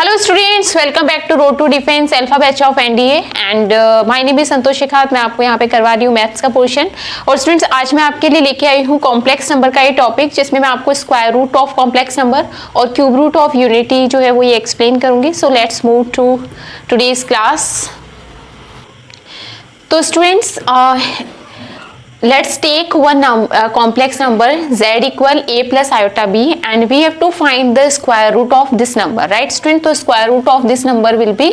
Hello students, welcome back to Road to Defense Alpha Batch of NDA and my name is संतोष शेखावत। मैं आपको यहाँ पे करवा रही हूँ मैथ्स का पोर्शन। और स्टूडेंट्स आज मैं आपके लिए लेके आई हूँ कॉम्प्लेक्स नंबर का ये टॉपिक, जिसमें मैं आपको square root of complex number और क्यूब रूट ऑफ यूनिटी जो है वो ये एक्सप्लेन करूंगी। So let's move to today's class. तो students let's take one complex number z equal a plus iota b and we have to find the square root of this number, right students? तो square root of this number will be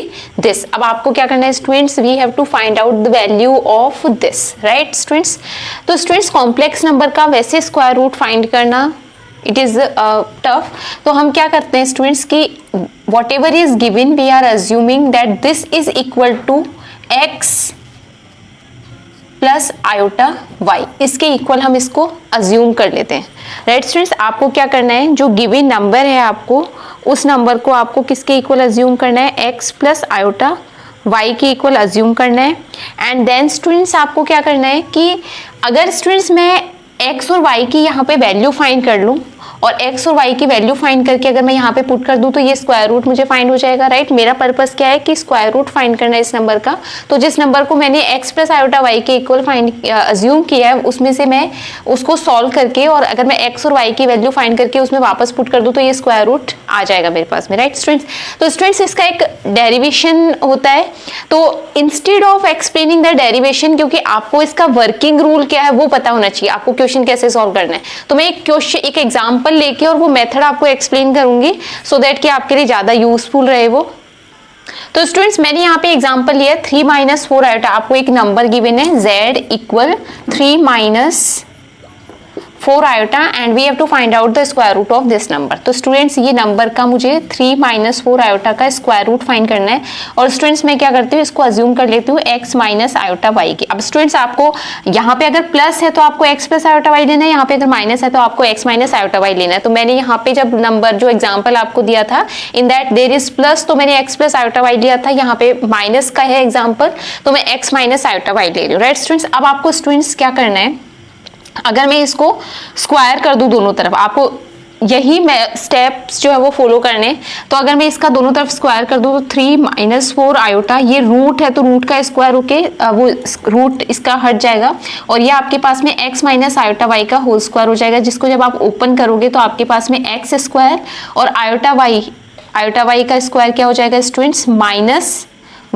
this। अब आपको क्या करना है students, we have to find out the value of this, right students? तो students complex number का वैसे square root find करना it is tough। तो हम क्या करते हैं students कि whatever is given we are assuming that this is equal to x plus iota y, इसके इक्वल हम इसको अज्यूम कर लेते हैं, राइट स्टूडेंट्स? आपको क्या करना है, जो गिवन नंबर है आपको उस नंबर को आपको किसके इक्वल अज्यूम करना है, x प्लस आयोटा y के इक्वल अज्यूम करना है। एंड देन स्टूडेंट्स आपको क्या करना है कि अगर स्टूडेंट्स मैं x और y की यहाँ पे वैल्यू फाइंड कर लूँ और x और y की वैल्यू फाइंड करके अगर मैं यहाँ पे पुट कर दूं तो ये स्क्वायर रूट मुझे फाइंड हो जाएगा, राइट? मेरा पर्पस क्या है कि स्क्वायर रूट फाइंड करना है इस नंबर का। तो जिस नंबर को मैंने x प्लस आयोटा y के इक्वल फाइंड अज्यूम किया है उसमें से मैं उसको सॉल्व करके और अगर मैं x और y की वैल्यू फाइंड करके उसमें वापस पुट कर दूं तो ये स्क्वायर रूट आ जाएगा मेरे पास में, राइट स्टूडेंट्स? तो स्टूडेंट्स इसका एक डेरिवेशन होता है। तो instead of explaining the derivation, क्योंकि आपको इसका वर्किंग रूल क्या है वो पता होना चाहिए, आपको क्वेश्चन कैसे सॉल्व करना है, तो मैं एक एग्जाम्पल लेके और वो मेथड आपको एक्सप्लेन करूंगी सो दैट कि आपके लिए ज्यादा यूजफुल रहे वो। तो स्टूडेंट्स मैंने यहाँ पे एग्जांपल लिया 3 माइनस 4 आयोटा। आपको एक नंबर गिवन है z equal 3 minus 4 iota and we have to find out the square root of this number. तो स्टूडेंट्स ये नंबर का मुझे 3 माइनस 4 आयोटा का स्क्वायर रूट फाइंड करना है। और स्टूडेंट्स मैं क्या करती हूँ, इसको अज्यूम कर लेती हूँ x माइनस आयोटा y की। अब स्टूडेंट्स आपको यहाँ पे अगर प्लस है तो आपको x प्लस आयोटा y लेना है, यहाँ पे अगर माइनस है तो आपको x माइनस आयोटा y लेना है। तो मैंने यहाँ पे जब नंबर जो एग्जाम्पल आपको दिया था in that there is plus, तो मैंने x प्लस आयोटा y लिया था। यहाँ पे माइनस का है एग्जाम्पल तो मैं x माइनस आयोटा y ले रही हूँ, राइट स्टूडेंट्स? अब आपको स्टूडेंट्स क्या करना है, अगर मैं इसको स्क्वायर कर दूं दोनों तरफ, आपको यही स्टेप्स जो है वो फॉलो करने। तो अगर मैं इसका दोनों तरफ स्क्वायर कर दूं तो 3 माइनस 4 आयोटा, ये रूट है तो रूट का स्क्वायर होके वो रूट इसका हट जाएगा और ये आपके पास में x माइनस आयोटा y का होल स्क्वायर हो जाएगा, जिसको जब आप ओपन करोगे तो आपके पास में x स्क्वायर और आयोटा y का स्क्वायर क्या हो जाएगा स्टूडेंट्स, माइनस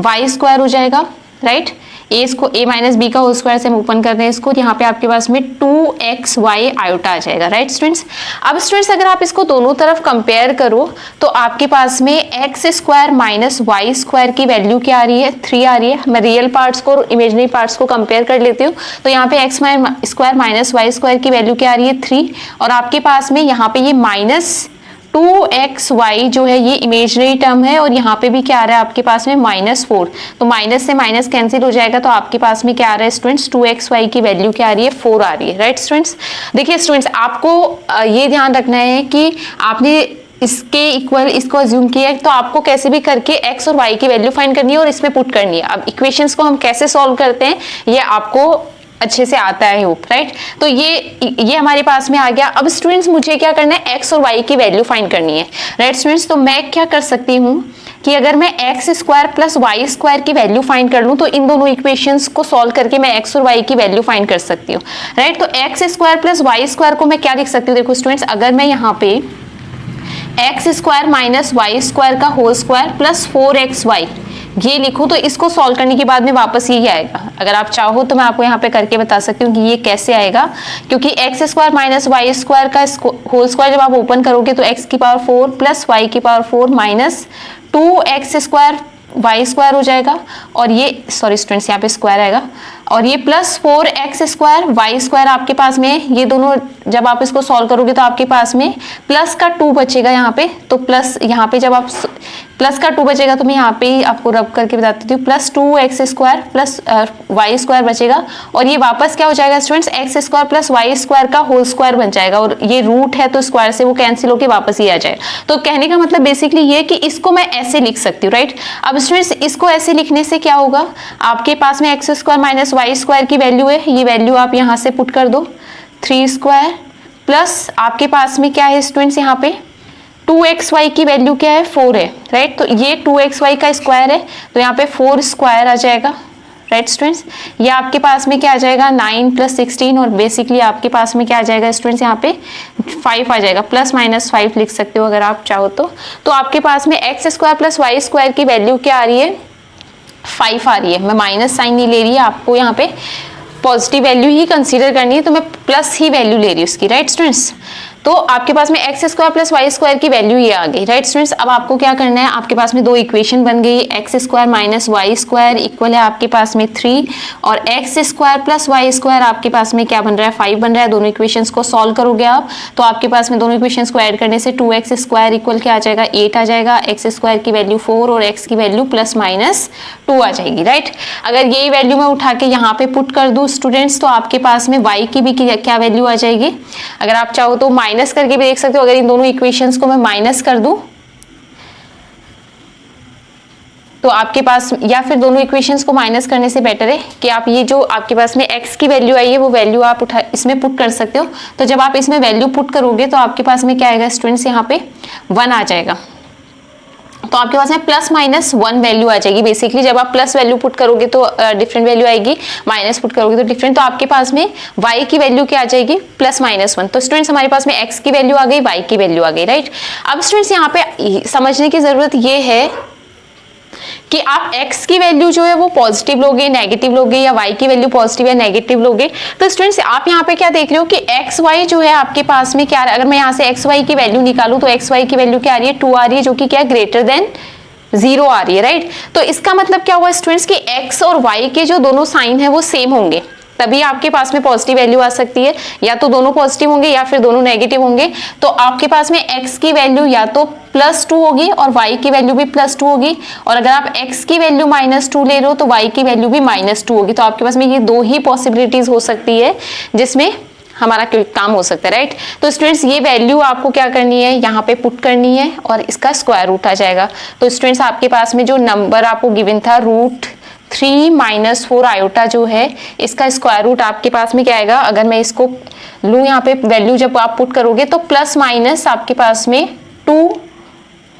y स्क्वायर हो जाएगा, राइट? a माइनस बी का होल स्क्वायर से हम ओपन कर रहे हैं इसको, यहाँ पे आपके पास में 2xy आयोटा आ जाएगा, राइट स्टूडेंट्स? अब स्टूडेंट्स अगर आप इसको दोनों तरफ कंपेयर करो तो आपके पास में x square minus y square की वैल्यू क्या आ रही है, 3 आ रही है। मैं रियल पार्ट्स को और इमेजिनरी पार्ट्स को कंपेयर कर लेती हूँ। तो यहाँ पे x square minus y square की वैल्यू क्या आ रही है, 3, और आपके पास में यहाँ पे ये माइनस 2xy जो है ये इमेजिनरी टर्म है और यहाँ पे भी क्या आ रहा है आपके पास में माइनस 4। तो माइनस से माइनस कैंसिल हो जाएगा तो आपके पास में क्या आ रहा है स्टूडेंट्स, 2xy की वैल्यू क्या आ रही है, 4 आ रही है, राइट स्टूडेंट्स? देखिए स्टूडेंट्स आपको ये ध्यान रखना है कि आपने इसके इक्वल इसको अज्यूम किया है तो आपको कैसे भी करके x और y की वैल्यू फाइंड करनी है और इसमें पुट करनी है। अब इक्वेशंस को हम कैसे सॉल्व करते हैं ये आपको अच्छे से आता है होप, राइट? तो ये हमारे पास में आ गया। अब स्टूडेंट्स मुझे क्या करना है, x और y की वैल्यू फाइंड करनी है, राइट स्टूडेंट्स? तो मैं क्या कर सकती हूँ कि अगर मैं x square plus y square की वैल्यू फाइंड कर लूँ तो इन दोनों इक्वेशंस को सॉल्व करके मैं x और y की वैल्यू फाइंड कर सकती हूँ, राइट? तो x square plus y square को मैं क्या लिख सकती हूँ, देखो स्टूडेंट्स अगर मैं यहाँ पे x square minus y square का होल स्क्वायर प्लस 4xy ये लिखूं तो इसको सॉल्व करने के बाद में वापस यही आएगा। अगर आप चाहो तो मैं आपको यहाँ पे करके बता सकती हूँ कि ये कैसे आएगा, क्योंकि x square minus y square का होल स्क्वायर जब आप ओपन करोगे तो x की पावर 4 प्लस वाई की power 4 minus 2x square y square हो जाएगा और ये सॉरी स्टूडेंट्स यहाँ पे स्क्वायर आएगा और ये plus 4x square y square आपके पास में, ये दोनों जब आप इसको सॉल्व करोगे तो आपके पास में प्लस का 2 बचेगा यहाँ पे। तो प्लस यहाँ पे जब आप प्लस का 2 बचेगा तो मैं यहाँ पे आपको रब करके बता देती हूँ, plus 2x square plus y square बचेगा और ये वापस क्या हो जाएगा students, x square plus y square का होल स्क्वायर बन जाएगा और ये रूट है तो स्क्वायर से वो कैंसिल होकर वापस ही आ जाएगा। तो कहने का मतलब बेसिकली ये कि इसको मैं ऐसे लिख सकती हूँ, राइट? अब स्टूडेंट्स इसको ऐसे लिखने से क्या होगा, आपके पास में x square minus y square की वैल्यू है, ये वैल्यू आप यहाँ से पुट कर दो 3 स्क्वायर प्लस आपके पास में क्या है स्टूडेंट्स यहाँ पे 2xy की वैल्यू क्या है 4 है, राइट। तो ये 2xy का स्क्वायर है तो यहाँ पे 4 स्क्वायर आ जाएगा, राइट स्टूडेंट्स। ये आपके पास में क्या आ जाएगा 9 + 16 और बेसिकली आपके पास में क्या आ जाएगा स्टूडेंट्स यहाँ पे 5 आ जाएगा, ±5 लिख सकते हो अगर आप चाहो तो आपके पास में x² + y² की वैल्यू क्या आ रही है 5 आ रही है। मैं माइनस साइन नहीं ले रही है, आपको यहाँ पे पॉजिटिव वैल्यू ही कंसीडर करनी है तो मैं प्लस ही वैल्यू ले रही हूँ उसकी, राइट स्टूडेंट्स। तो आपके पास में x² + y² की वैल्यू ये आ गई, राइट स्टूडेंट्स। अब आपको क्या करना है, आपके पास में दो इक्वेशन बन गई, x² - y² इक्वल है आपके पास में 3 और x² + y² आपके पास में क्या बन रहा है 5 बन रहा है। दोनों इक्वेशंस को सॉल्व करोगे आप तो आपके पास में दोनों इक्वेशंस को ऐड करने से 2x² इक्वल क्या आ जाएगा 8 आ जाएगा, x² की वैल्यू 4 और x की वैल्यू ±2 आ जाएगी, राइट। अगर यही वैल्यू मैं उठा के यहाँ पे पुट कर दूँ स्टूडेंट्स तो आपके पास में y की भी क्या वैल्यू आ जाएगी, अगर आप चाहो तो माइनस करके भी देख सकते हो। अगर इन दोनों इक्वेशंस को मैं माइनस कर दूं तो आपके पास, या फिर दोनों इक्वेशंस को माइनस करने से बेटर है कि आप ये जो आपके पास में x की वैल्यू आई है वो वैल्यू आप उठा इसमें पुट कर सकते हो। तो जब आप इसमें वैल्यू पुट करोगे तो आपके पास में क्या आएगा स्टूडेंट्स यहाँ पे 1 आ जाएगा। तो आपके पास में ±1 वैल्यू आ जाएगी। बेसिकली जब आप प्लस वैल्यू पुट करोगे तो डिफरेंट वैल्यू आएगी, माइनस पुट करोगे तो डिफरेंट। तो आपके पास में y की वैल्यू क्या आ जाएगी +-1। तो स्टूडेंट्स हमारे पास में x की वैल्यू आ गई, y की वैल्यू आ गई, राइट। अब स्टूडेंट्स यहाँ पे समझने की जरूरत ये है कि आप x की वैल्यू जो है वो पॉजिटिव लोगे, नेगेटिव लोगे, या y की वैल्यू पॉजिटिव या नेगेटिव लोगे। तो स्टूडेंट्स आप यहाँ पे क्या देख रहे हो कि x y जो है आपके पास में क्या, अगर मैं यहाँ से x y की वैल्यू निकालूं तो x y की वैल्यू क्या आ रही है 2 आ रही है, जो कि क्या ग्रेटर देन 0 आ रही है, राइट। तो इसका मतलब क्या हुआ स्टूडेंट्स कि x और y के जो दोनों साइन है वो सेम होंगे, तभी आपके पास में पॉजिटिव वैल्यू आ सकती है। या तो दोनों पॉजिटिव होंगे या फिर दोनों नेगेटिव होंगे। तो आपके पास में x की वैल्यू या तो +2 होगी और y की वैल्यू भी +2 होगी, और अगर आप x की वैल्यू -2 ले रहे हो तो y की वैल्यू भी -2 होगी। तो आपके पास में ये दो ही पॉसिबिलिटीज हो सकती है जिसमें हमारा काम हो सकता है, राइट। तो स्टूडेंट्स ये वैल्यू आपको क्या करनी है, यहाँ पे पुट करनी है और इसका स्क्वायर रूट आ जाएगा। तो स्टूडेंट्स आपके पास में जो नंबर आपको गिवन था √3 - 4 आयोटा जो है, इसका स्क्वायर रूट आपके पास में क्या आएगा, अगर मैं इसको लूँ यहाँ पे वैल्यू जब आप पुट करोगे तो ± आपके पास में 2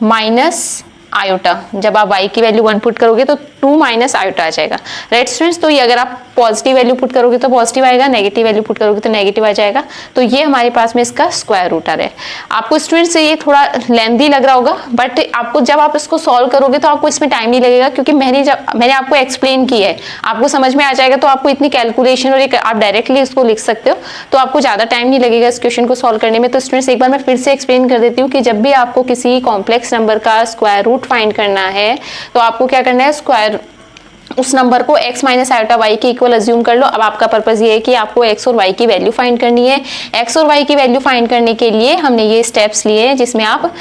- आयोटा, जब आप y की वैल्यू 1 पुट करोगे तो 2 - आयोटा आ जाएगा, राइट स्टूडेंट्स। तो ये अगर आप पॉजिटिव वैल्यू पुट करोगे तो पॉजिटिव आएगा, नेगेटिव वैल्यू पुट करोगे तो नेगेटिव आ जाएगा। तो ये हमारे पास में इसका स्क्वायर रूट आ रहा है। आपको स्टूडेंट्स ये थोड़ा लेंथी लग रहा होगा, बट आपको जब आप इसको सॉल्व करोगे तो आपको इसमें टाइम नहीं लगेगा, क्योंकि मैंने आपको एक्सप्लेन किया है, आपको समझ में आ जाएगा। तो आपको इतनी कैलकुलेशन और आप डायरेक्टली इसको लिख सकते हो, तो आपको ज़्यादा टाइम नहीं लगेगा इस क्वेश्चन को सॉल्व करने में। तो स्टूडेंट्स एक बार मैं फिर से एक्सप्लेन कर देती हूँ कि जब भी आपको किसी कॉम्प्लेक्स नंबर का स्क्वायर रूट फाइंड करना है तो आपको क्या करना है, स्क्वायर उस नंबर को x - आयोटा y के इक्वल अज्यूम कर लो। अब आपका पर्पस ये है कि आपको x और y की वैल्यू फाइंड करनी है। x और y की वैल्यू फाइंड करने के लिए हमने ये स्टेप्स लिए हैं, जिसमें आप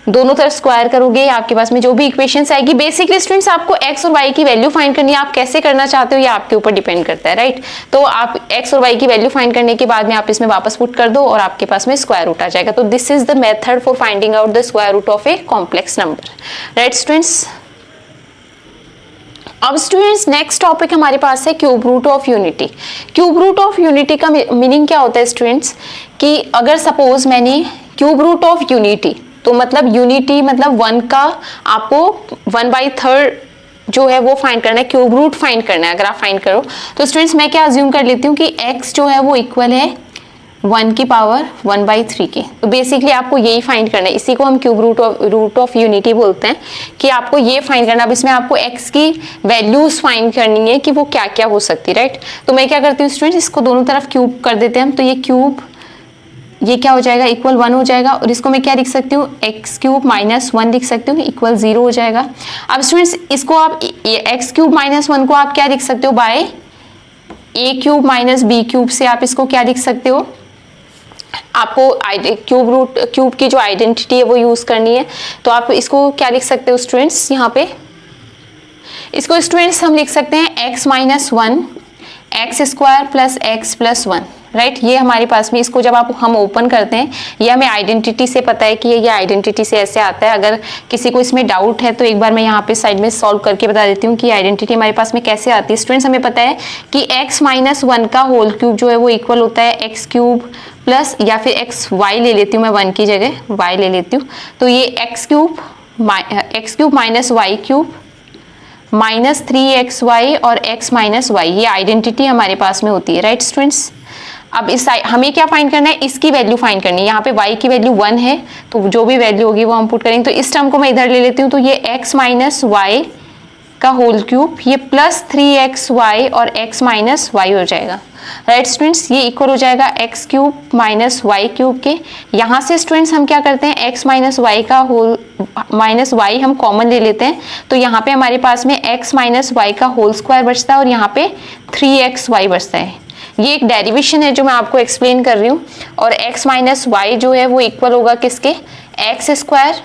दोनों तरफ स्क्वायर करोगे, आपके पास में जो भी इक्वेशंस आएगी। बेसिकली स्टूडेंट्स आपको x और y की वैल्यू फाइंड करनी है, आप कैसे करना चाहते हो ये आपके ऊपर डिपेंड करता है, राइट। तो आप x और y की वैल्यू फाइंड करने के बाद में आप इसमें वापस पुट कर दो और आपके पास में स्क्वायर रूट आ जाएगा। तो this is the method for finding out the square root of a complex number, right students. अब स्टूडेंट्स नेक्स्ट टॉपिक हमारे पास है cube root of unity. Cube root of unity का मीनिंग क्या होता है स्टूडेंट्स, कि अगर सपोज मैंने क्यूब रूट ऑफ यूनिटी, तो मतलब यूनिटी मतलब 1 का आपको 1/3 जो है वो फाइंड करना है, क्यूब रूट फाइंड करना है। अगर आप फाइंड करो तो स्टूडेंट्स मैं क्या अज्यूम कर लेती हूँ कि x जो है वो इक्वल है 1 की पावर 1/3 के। तो बेसिकली आपको यही फाइंड करना है, इसी को हम क्यूब रूट ऑफ यूनिटी बोलते हैं, कि आपको ये फाइंड करना। अब इसमें आपको x की वैल्यूज फाइंड करनी है कि वो क्या क्या हो सकती है, राइट। तो मैं क्या करती हूँ स्टूडेंट्स, इसको दोनों तरफ क्यूब कर देते हैं हम। तो ये क्यूब, ये क्या हो जाएगा इक्वल 1 हो जाएगा, और इसको मैं क्या लिख सकती हूँ x³ - 1 लिख सकती हूँ, इक्वल 0 हो जाएगा। अब स्टूडेंट्स इसको आप x³ - 1 को आप क्या लिख सकते हो, बाय a³ - b³ से आप इसको क्या लिख सकते हो, आपको क्यूब की जो आइडेंटिटी है वो यूज करनी है। तो आप इसको क्या लिख सकते हो स्टूडेंट्स, यहाँ पे इसको स्टूडेंट्स हम लिख सकते हैं x - 1 x square plus x plus 1, right. ये हमारे पास में, इसको जब हम ओपन करते हैं, ये हमें आइडेंटिटी से पता है कि ये आइडेंटिटी से ऐसे आता है। अगर किसी को इसमें डाउट है तो एक बार मैं यहाँ पे साइड में सॉल्व करके बता देती हूँ कि आइडेंटिटी हमारे पास में कैसे आती है। स्टूडेंट्स, हमें पता है कि x माइनस 1 का होल क्यूब जो है वो इक्वल होता है एक्स क्यूब प्लस, या फिर एक्स वाई ले लेती हूँ मैं, 1 की जगह वाई ले लेती हूँ, तो ये x cube minus y cube minus 3xy और x माइनस वाई, ये आइडेंटिटी हमारे पास में होती है, राइट स्टूडेंट्स। अब इस हमें क्या फाइंड करना है, इसकी वैल्यू फाइंड करनी है। यहाँ पे y की वैल्यू 1 है, तो जो भी वैल्यू होगी वो हम पुट करेंगे। तो इस टर्म को मैं इधर ले लेती हूँ, तो ये x माइनस वाई का होल क्यूब, ये प्लस 3xy और x माइनस वाई हो जाएगा, राइट स्टूडेंट्स। ये इक्वल हो जाएगा x cube minus y cube के। यहाँ से स्टूडेंट्स हम क्या करते हैं, x माइनस वाई का होल माइनस वाई हम कॉमन ले लेते हैं, तो यहाँ पे हमारे पास में x माइनस वाई का होल स्क्वायर बचता है और यहाँ पे 3xy बचता है। ये एक डेरिवेशन है जो मैं आपको एक्सप्लेन कर रही हूँ। और x माइनस वाई जो है वो इक्वल होगा किसके, x square,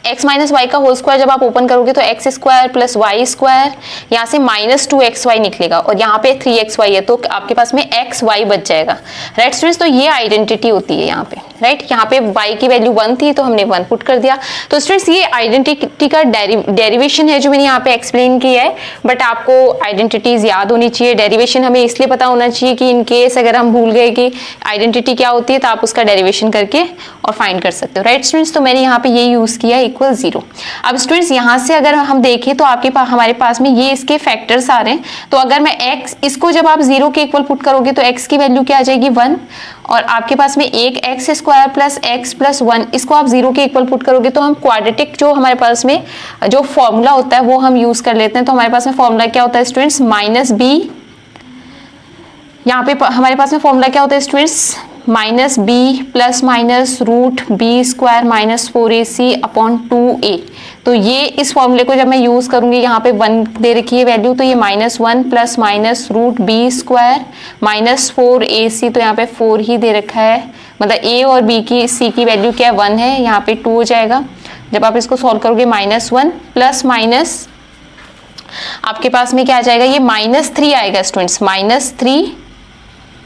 x minus y का होल स्क्वायर जब आप ओपन करोगे तो x square plus y square, यहाँ से माइनस 2xy निकलेगा और यहाँ पे 3xy है, तो आपके पास में xy बच जाएगा, राइट स्टूडेंट्स। तो ये आइडेंटिटी होती है यहाँ पे, राइट। यहाँ पे y की वैल्यू 1 थी तो हमने 1 पुट कर दिया। तो स्टूडेंट्स, ये आइडेंटिटी का डेरिवेशन है जो मैंने यहाँ पे एक्सप्लेन किया है, बट आपको आइडेंटिटीज याद होनी चाहिए। डेरिवेशन हमें इसलिए पता होना चाहिए कि इन केस अगर हम भूल गए कि आइडेंटिटी क्या होती है तो आप उसका डेरिवेशन करके और फाइंड कर सकते हो, राइट स्टूडेंट्स। तो मैंने यहाँ पे ये यूज किया इक्वल 0। अब स्टूडेंट्स, यहाँ से अगर हम देखें तो आपके पास हमारे पास में ये इसके फैक्टर्स आ रहे हैं, तो अगर मैं x, इसको जब आप 0 के इक्वल पुट करोगे तो x की वैल्यू क्या आ जाएगी 1, और आपके पास में एक x square plus x plus 1, इसको आप 0 के इक्वल पुट करोगे तो हम क्वाड्रेटिक जो हमारे पास में जो फॉर्मूला होता है वो हम यूज कर लेते हैं। तो हमारे पास में फॉर्मूला क्या होता है स्टूडेंट्स, माइनस बी, यहाँ पे हमारे पास में फॉर्मूला क्या होता है students, minus b plus minus root b square minus 4ac upon 2a। तो ये इस फॉर्मूले को जब मैं यूज करूंगी, यहाँ पे 1 दे रखी है वैल्यू, तो ये -1 plus minus root b square minus 4ac, तो यहाँ पे 4 ही दे रखा है, मतलब a और b की c की वैल्यू क्या 1 है, यहाँ पे 2 हो जाएगा। जब आप इसको सॉल्व करोगे -1 प्लस माइनस आपके पास में क्या आ जाएगा, ये -3 आएगा स्टूडेंट्स, -3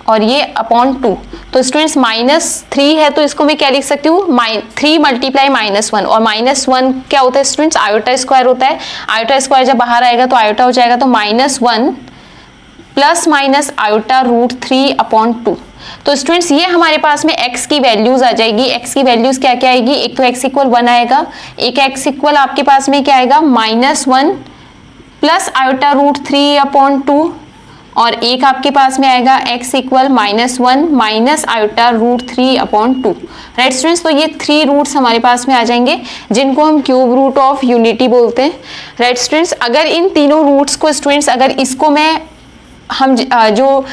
और ये अपॉन 2। तो स्टूडेंट्स -3 है तो इसको मैं क्या लिख सकती हूँ, 3 मल्टीप्लाई -1, और -1 क्या होता है स्टूडेंट्स, आयोटा स्क्वायर होता है। आयोटा स्क्वायर जब बाहर आएगा तो आयोटा हो जाएगा, तो -1 plus minus iota root 3 upon 2। तो स्टूडेंट्स, ये हमारे पास में x की वैल्यूज आ जाएगी। x की वैल्यूज क्या क्या आएगी, एक तो x इक्वल 1 आएगा, एक x इक्वल आपके पास में क्या आएगा -1 प्लस आयोटा रूट 3 अपॉन 2, और एक आपके पास में आएगा x equal -1 minus iota root 3 upon 2, right students. तो ये 3 रूट्स हमारे पास में आ जाएंगे जिनको हम क्यूब रूट ऑफ यूनिटी बोलते हैं, राइट स्टूडेंट्स। अगर इन तीनों रूट्स को स्टूडेंट्स, अगर इसको हम जो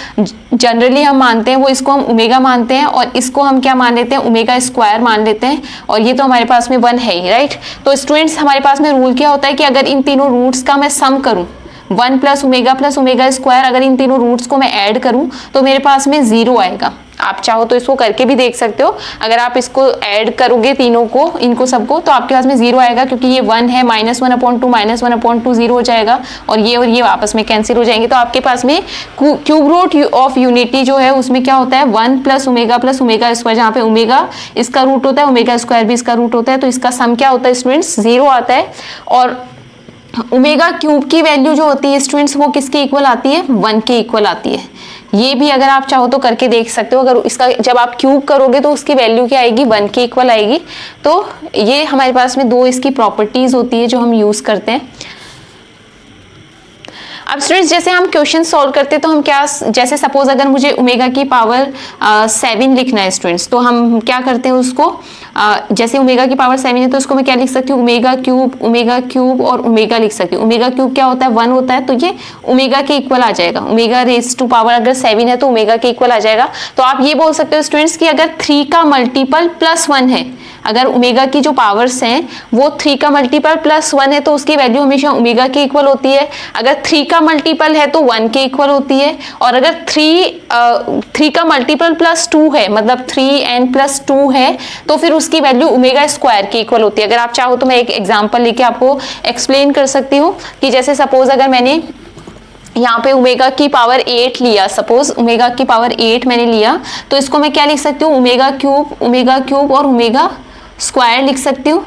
जनरली हम मानते हैं वो इसको हम ओमेगा मानते हैं, और इसको हम क्या मान लेते हैं, ओमेगा स्क्वायर मान लेते हैं, और ये तो हमारे पास में 1 है ही, राइट। तो स्टूडेंट्स, हमारे पास में रूल क्या होता है कि अगर इन तीनों रूट्स का मैं सम करूं, 1 प्लस ओमेगा स्क्वायर, अगर इन तीनों रूट्स को मैं ऐड करूं तो मेरे पास में 0 आएगा। आप चाहो तो इसको करके भी देख सकते हो, अगर आप इसको ऐड करोगे तीनों को, इनको सबको, तो आपके पास में 0 आएगा, क्योंकि ये 1 है, -1 अपॉन 2 -1 अपॉन 2 0 हो जाएगा, और ये आपस में कैंसिल हो जाएंगे। तो आपके पास में क्यूब रूट ऑफ यूनिटी जो है उसमें क्या होता है, 1 प्लस ओमेगा स्क्वायर, जहाँ पे ओमेगा इसका रूट होता है, ओमेगा स्क्वायर भी इसका रूट होता है, तो इसका सम क्या होता है स्टूडेंट्स, 0 आता है। और ओमेगा क्यूब की वैल्यू जो होती है स्टूडेंट्स वो किसके इक्वल आती है, 1 के इक्वल आती है। ये भी अगर आप चाहो तो करके देख सकते हो। अगर इसका जब आप क्यूब करोगे तो उसकी वैल्यू क्या आएगी, 1 के इक्वल आएगी। तो ये हमारे पास में 2 इसकी प्रॉपर्टीज होती है जो हम यूज करते हैं। अब स्टूडेंट्स, जैसे हम क्वेश्चन सॉल्व करते हैं तो हम क्या, जैसे सपोज अगर मुझे ओमेगा की पावर 7 लिखना है स्टूडेंट्स, तो हम क्या करते हैं उसको, जैसे ओमेगा की पावर 7 है तो उसको मैं क्या लिख सकती हूँ, ओमेगा क्यूब और ओमेगा लिख सकती हूँ। ओमेगा क्यूब क्या होता है, 1 होता है, तो ये ओमेगा के इक्वल आ जाएगा। ओमेगा रेज टू पावर अगर 7 है तो ओमेगा के इक्वल आ जाएगा। तो आप ये बोल सकते हो स्टूडेंट्स कि अगर 3 का मल्टीपल +1 है, अगर ओमेगा की जो पावर्स हैं वो 3 का मल्टीपल +1 है तो उसकी वैल्यू हमेशा ओमेगा के इक्वल होती है। अगर 3 का मल्टीपल है तो 1 के इक्वल होती है, और अगर 3 का मल्टीपल +2 है, मतलब 3n + 2 है, तो फिर उसकी वैल्यू ओमेगा स्क्वायर के इक्वल होती है। अगर आप चाहो तो मैं एक एग्जांपल लेके आपको एक्सप्लेन कर सकती हूँ कि जैसे सपोज अगर मैंने यहाँ पे ओमेगा की पावर 8 लिया, सपोज ओमेगा की पावर 8 मैंने लिया, तो इसको मैं क्या लिख सकती हूँ, ओमेगा क्यूब और ओमेगा स्क्वायर लिख सकती हूँ,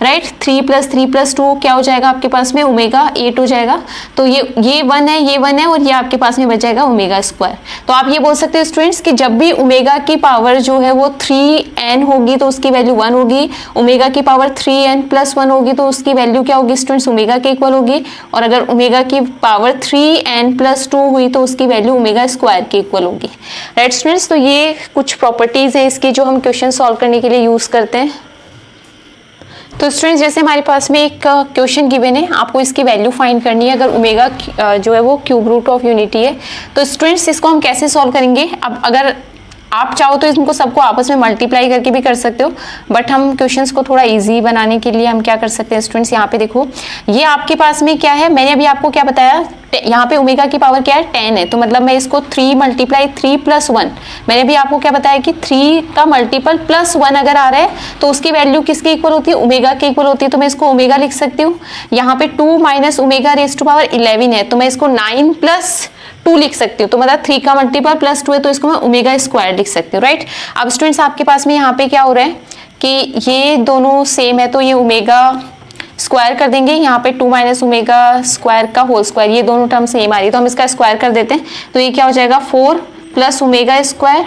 राइट। 3 + 3 + 2 क्या हो जाएगा आपके पास में, ओमेगा 8 हो जाएगा। तो ये 1 है, ये 1 है, और ये आपके पास में बच जाएगा ओमेगा स्क्वायर। तो आप ये बोल सकते हो स्टूडेंट्स कि जब भी ओमेगा की पावर जो है वो 3n होगी तो उसकी वैल्यू 1 होगी, ओमेगा की पावर 3n + 1 होगी तो उसकी वैल्यू क्या होगी स्टूडेंट्स, ओमेगा के इक्वल होगी। और अगर ओमेगा की पावर 3n + 2 हुई तो उसकी वैल्यू ओमेगा स्क्वायर के इक्वल होगी, राइट स्टूडेंट्स। तो ये कुछ प्रॉपर्टीज है इसकी जो हम क्वेश्चन सॉल्व करने के लिए यूज करते हैं। तो स्टूडेंट्स जैसे हमारे पास में एक क्वेश्चन गिवन है, आपको इसकी वैल्यू फाइंड करनी है। अगर ओमेगा जो है वो क्यूब रूट ऑफ यूनिटी है, तो स्टूडेंट्स इसको हम कैसे सॉल्व करेंगे। अब अगर आप चाहो तो इनको सबको आपस में मल्टीप्लाई करके भी कर सकते हो, बट हम क्वेश्चंस को थोड़ा इजी बनाने के लिए हम क्या कर सकते हैं स्टूडेंट्स, यहाँ पे देखो ये आपके पास में क्या है, मैंने अभी आपको क्या बताया, यहाँ पे ओमेगा की पावर क्या है 10 है, तो मतलब मैं इसको 3 × 3 + 1, मैंने भी आपको क्या बताया कि 3 का मल्टीपल +1 अगर आ रहा है तो उसकी वैल्यू किसके इक्वल होती है, ओमेगा के इक्वल होती है। तो मैं इसको ओमेगा लिख सकती हूँ। यहाँ पे 2 - ω⁻11 है, तो मैं इसको 9 + 2 लिख सकती हूँ। तो मतलब 3 का मल्टीपल +2 है, तो इसको मैं ओमेगा स्क्वायर लिख सकती हूँ, राइट। अब स्टूडेंट्स आपके पास में यहाँ पे क्या हो रहा है कि ये दोनों सेम है, तो ये ओमेगा स्क्वायर कर देंगे, यहाँ पे 2 - ω² का होल स्क्वायर, ये दोनों टर्म सेम आ रही है तो हम इसका स्क्वायर कर देते हैं। तो ये क्या हो जाएगा 4 + ω²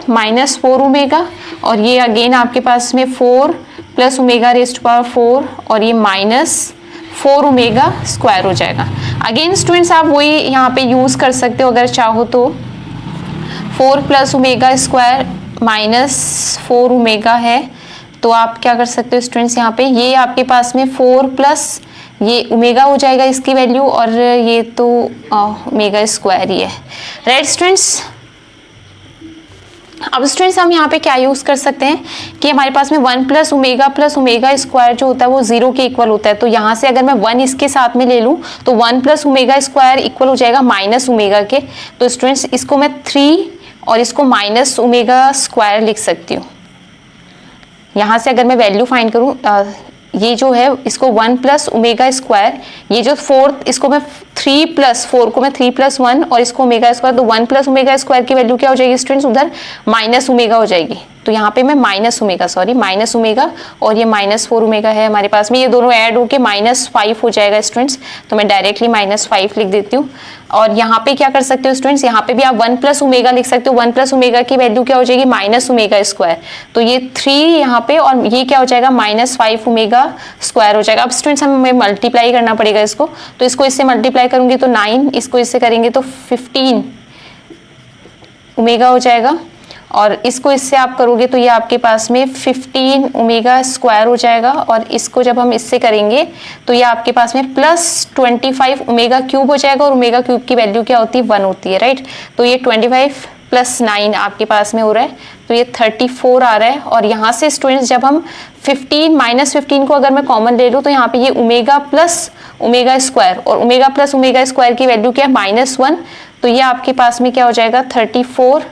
-4 ओमेगा, और ये अगेन आपके पास में 4 + ω⁴ और ये -4 ओमेगा स्क्वायर हो जाएगा। अगेन स्टूडेंट्स आप वही यहाँ पे यूज कर सकते हो अगर चाहो तो, 4 + ω² -4 ओमेगा है, तो आप क्या कर सकते हो स्टूडेंट्स, यहाँ पे ये आपके पास में 4 प्लस ये ओमेगा हो जाएगा इसकी वैल्यू, और ये तो ओमेगा स्क्वायर ही है, राइट स्टूडेंट्स। अब स्टूडेंट्स हम यहाँ पे क्या यूज कर सकते हैं कि हमारे पास में 1 + ω जो होता है वो 0 के इक्वल होता है। तो यहाँ से अगर मैं 1 इसके साथ में ले लूँ तो 1 + ω² इक्वल हो जाएगा -ω के। तो स्टूडेंट्स इसको मैं 3 और इसको -ω² लिख सकती हूँ। यहाँ से अगर मैं वैल्यू फाइंड करूँ, ये जो है इसको 1 + ω², ये जो 4 इसको मैं 3 + 4 को मैं 3 + 1 और इसको ω², तो 1 + ω² की वैल्यू क्या हो जाएगी स्टूडेंट्स, उधर -ω हो जाएगी। तो यहाँ पे मैं -ω और ये -4 ओमेगा है हमारे पास में, ये दोनों ऐड होके -5 हो जाएगा स्टूडेंट्स। तो मैं डायरेक्टली -5 लिख देती हूँ। और यहाँ पे क्या कर सकते हो स्टूडेंट्स, यहाँ पे भी आप 1 + ω लिख सकते हो। 1 + ω की वैल्यू क्या हो जाएगी -ω², तो ये 3 यहाँ पे, और ये क्या हो जाएगा -5 ω² हो जाएगा। अब स्टूडेंट्स हमें मल्टीप्लाई करना पड़ेगा इसको, तो इसको इससे मल्टीप्लाई करूंगी तो 9, इसको इससे करेंगे तो 15 ओमेगा हो जाएगा, और इसको इससे आप करोगे तो ये आपके पास में 15 ω² हो जाएगा, और इसको जब हम इससे करेंगे तो ये आपके पास में +25 ω³ हो जाएगा, और ω³ की वैल्यू क्या होती है 1 होती है, राइट। तो ये 25 + 9 आपके पास में हो रहा है, तो ये 34 आ रहा है। और यहाँ से स्टूडेंट्स जब हम 15 -15 को अगर मैं कॉमन ले लूँ तो यहाँ पे ये ओमेगा + ω², और ओमेगा + ω² की वैल्यू क्या है -1, तो ये आपके पास में क्या हो जाएगा 34,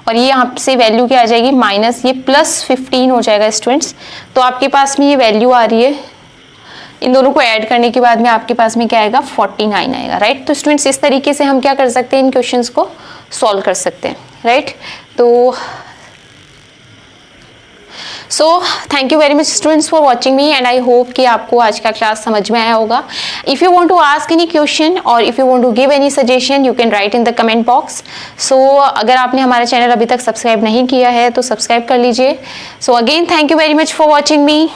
और ये यहाँ से वैल्यू क्या आ जाएगी माइनस, ये +15 हो जाएगा स्टूडेंट्स। तो आपके पास में ये वैल्यू आ रही है, इन दोनों को ऐड करने के बाद में आपके पास में क्या आएगा 49 आएगा, राइट। तो स्टूडेंट्स इस तरीके से हम क्या कर सकते हैं, इन क्वेश्चंस को सॉल्व कर सकते हैं, राइट। तो so thank you very much students for watching me, and I hope कि आपको आज का क्लास समझ में आया होगा। If you want to ask any question or if you want to give any suggestion you can write in the comment box. So अगर आपने हमारा चैनल अभी तक सब्सक्राइब नहीं किया है तो सब्सक्राइब कर लीजिए। So again thank you very much for watching me.